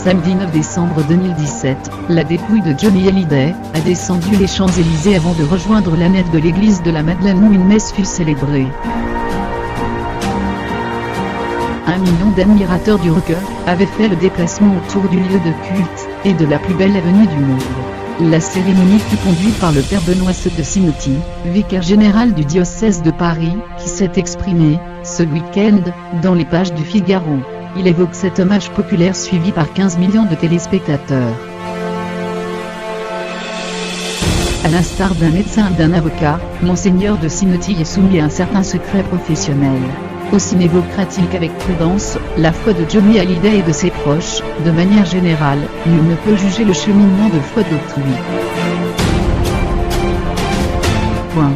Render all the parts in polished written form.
Samedi 9 décembre 2017, la dépouille de Johnny Hallyday a descendu les Champs-Élysées avant de rejoindre la nef de l'église de la Madeleine où une messe fut célébrée. 1 million d'admirateurs du rocker avaient fait le déplacement autour du lieu de culte et de la plus belle avenue du monde. La cérémonie fut conduite par le père Benoît de Sinoty, vicaire général du diocèse de Paris, qui s'est exprimé, ce week-end, dans les pages du Figaro. Il évoque cet hommage populaire suivi par 15 millions de téléspectateurs. À l'instar d'un médecin et d'un avocat, Monseigneur de Sinoty est soumis à un certain secret professionnel. Aussi n'évoquera-t-il qu'avec prudence la foi de Johnny Hallyday et de ses proches. De manière générale, nul ne peut juger le cheminement de foi d'autrui. Point.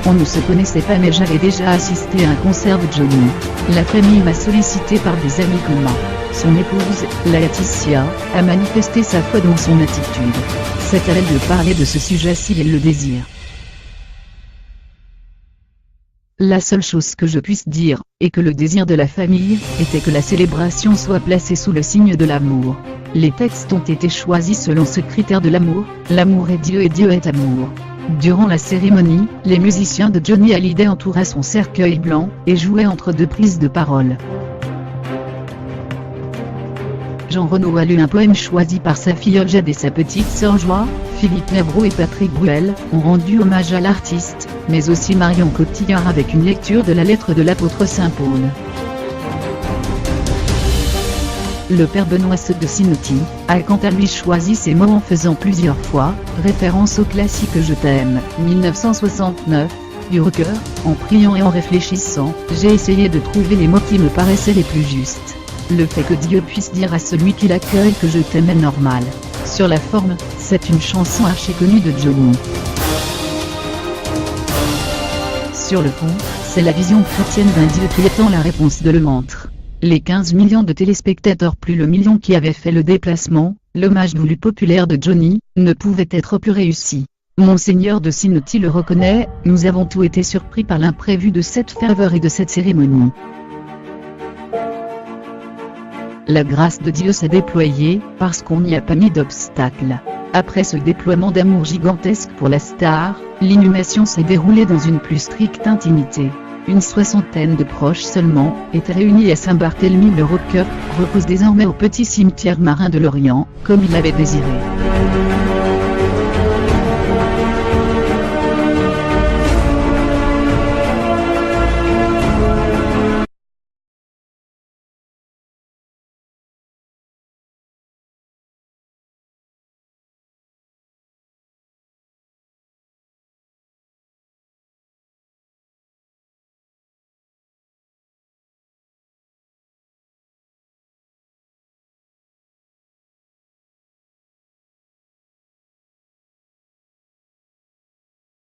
On ne se connaissait pas mais j'avais déjà assisté à un concert de Johnny. La famille m'a sollicité par des amis communs. Son épouse, Laetitia, a manifesté sa foi dans son attitude. C'est à elle de parler de ce sujet si elle le désire. La seule chose que je puisse dire, est que le désir de la famille, était que la célébration soit placée sous le signe de l'amour. Les textes ont été choisis selon ce critère de l'amour, l'amour est Dieu et Dieu est amour. Durant la cérémonie, les musiciens de Johnny Hallyday entouraient son cercueil blanc, et jouaient entre deux prises de parole. Jean Renaud a lu un poème choisi par sa filleule Jade et sa petite sœur Joie. Philippe Nevrault et Patrick Bruel ont rendu hommage à l'artiste, mais aussi Marion Cotillard avec une lecture de la lettre de l'apôtre Saint Paul. Le père Benoît de Sinoty a quant à lui choisi ces mots en faisant plusieurs fois référence au classique Je t'aime, 1969, du rocker. En priant et en réfléchissant, j'ai essayé de trouver les mots qui me paraissaient les plus justes. Le fait que Dieu puisse dire à celui qui l'accueille que je t'aime est normal. Sur la forme, c'est une chanson archi connue de Johnny. Sur le fond, c'est la vision chrétienne d'un Dieu qui attend la réponse de l'antre. Les 15 millions de téléspectateurs plus le million qui avaient fait le déplacement, l'hommage voulu populaire de Johnny, ne pouvait être plus réussi. Monseigneur de Sinoty le reconnaît, nous avons tous été surpris par l'imprévu de cette ferveur et de cette cérémonie. La grâce de Dieu s'est déployée, parce qu'on n'y a pas mis d'obstacle. Après ce déploiement d'amour gigantesque pour la star, l'inhumation s'est déroulée dans une plus stricte intimité. Une soixantaine de proches seulement, étaient réunis à Saint-Barthélemy. Le rocker repose désormais au petit cimetière marin de Lorient, comme il l'avait désiré.